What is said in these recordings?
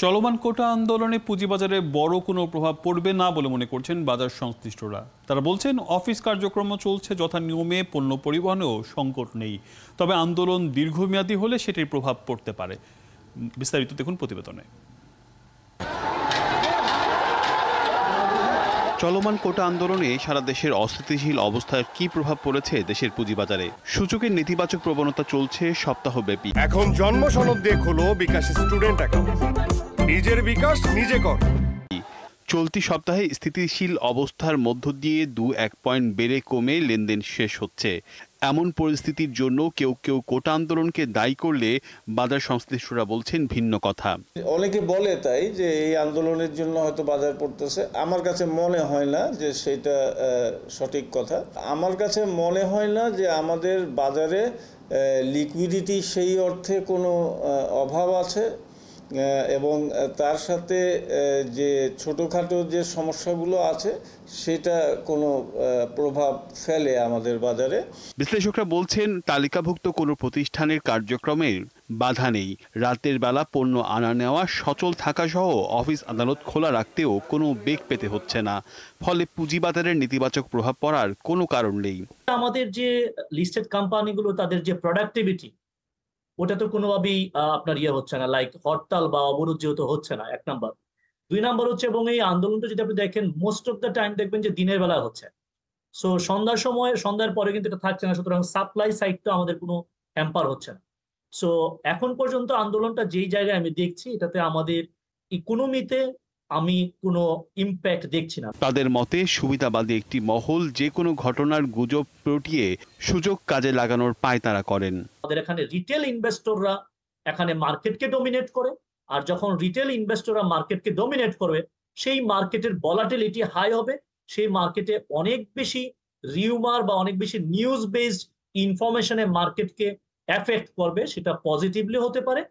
চলমান কোটা আন্দোলনে পুঁজিবাজারে বড় কোনো প্রভাব পড়বে না বলে মনে করছেন বাজার সংশ্লিষ্টরা। তারা বলছেন অফিস কার্যক্রম চলছে যথা নিয়মে, পণ্য পরিবহনেও সংকট নেই। তবে আন্দোলন দীর্ঘমেয়াদী হলে সেটির প্রভাব পড়তে পারে। বিস্তারিত দেখুন প্রতিবেদনে। চলমান কোটা আন্দোলনে সারা দেশের অস্থিতিশীল অবস্থার কি প্রভাব পড়েছে দেশের পুঁজিবাজারে? সূচকের নেতিবাচক প্রবণতা চলছে সপ্তাহব্যাপী। এখন জন্ম সনদ দিয়ে খোলো বিকাশ স্টুডেন্ট অ্যাকাউন্ট, নিজের বিকাশ নিজে কর। চলতি সপ্তাহে স্থিতিশীল অবস্থার মধ্য দিয়ে 2-1 পয়েন্ট বেড়ে কমে লেনদেন শেষ হচ্ছে। এমন পরিস্থিতির জন্য কেউ কেউ কোটা আন্দোলনকে দায়ী করলে বাজার সংশ্লিষ্টরা বলছেন ভিন্ন কথা। অনেকে বলে তাই যে এই আন্দোলনের জন্য হয়তো বাজার পড়তেছে। আমার কাছে মনে হয় না যে সেটা সঠিক কথা। আমার কাছে মনে হয় না যে আমাদের বাজারে লিকুইডিটি সেই অর্থে কোনো অভাব আছে, এবং তার সাথে যে ছোটোখাটো যে সমস্যাগুলো আছে সেটা কোনো প্রভাব ফেলে আমাদের বাজারে। বিশ্লেষকরা বলছেন তালিকাভুক্ত কোনো প্রতিষ্ঠানের কার্যক্রমের বাধা নেই। রাতের বেলা পণ্য আনা নেওয়া সচল থাকা সহ অফিস আদালত খোলা রাখতেও কোনো বেগ পেতে হচ্ছে না। ফলে পুঁজিবাজারের নেতিবাচক প্রভাব পড়ার কোনো কারণ নেই। আমাদের যে লিস্টেড কোম্পানিগুলো তাদের যে প্রোডাক্টিভিটি ওটা তো কোনোভাবেই আপনার হচ্ছে না, লাইক হরতাল বা অবরোধ যেহেতু হচ্ছে না, 1 নাম্বার। 2 নাম্বার হচ্ছে, এবং এই আন্দোলনটা যদি আপনি দেখেন মোস্ট অফ দ্য টাইম দেখবেন যে দিনের বেলা হচ্ছে। সো সন্ধ্যার পরে কিন্তু এটা থাকছে না, সুতরাং সাপ্লাই সাইডটা আমাদের কোনো হ্যাম্পার হচ্ছে না। সো এখন পর্যন্ত আন্দোলনটা যেই জায়গায় আমি দেখছি এটাতে আমাদের ইকোনমিতে আমি কোনো ইম্প্যাক্ট দেখছি না। তাদের মতে সুবিধাবাদী একটি মহল যে কোনো ঘটনার গুজব রটিয়ে সুযোগ কাজে লাগানোর পায়তারা করেন। আমাদের এখানে রিটেল ইনভেস্টররা এখানে মার্কেটকে ডমিনেট করে, আর যখন রিটেল ইনভেস্টররা মার্কেটকে ডমিনেট করবে সেই মার্কেটের ভলাটিলিটি হাই হবে, সেই মার্কেটে অনেক বেশি রিউমার বা অনেক বেশি নিউজ বেসড ইনফরমেশনে মার্কেটকে এফেক্ট করবে। সেটা পজিটিভলি হতে পারে,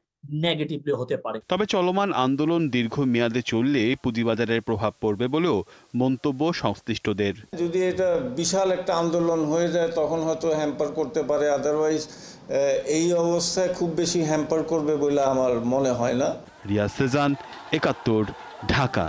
নেগেটিভলি হতে পারে। তবে চলমান আন্দোলন দীর্ঘমেয়াদে চললে পুঁজিবাজারের প্রভাব পড়বে বলেও মন্তব্য সংশ্লিষ্টদের। যদি এটা বিশাল একটা আন্দোলন হয়ে যায় তখন হয়তো হ্যাম্পার করতে পারে, আদারওয়াইজ এই অবস্থায় খুব বেশি হ্যাম্পার করবে বলে আমার মনে হয় না। রিয়াজ সেজান, ৭১, ঢাকা।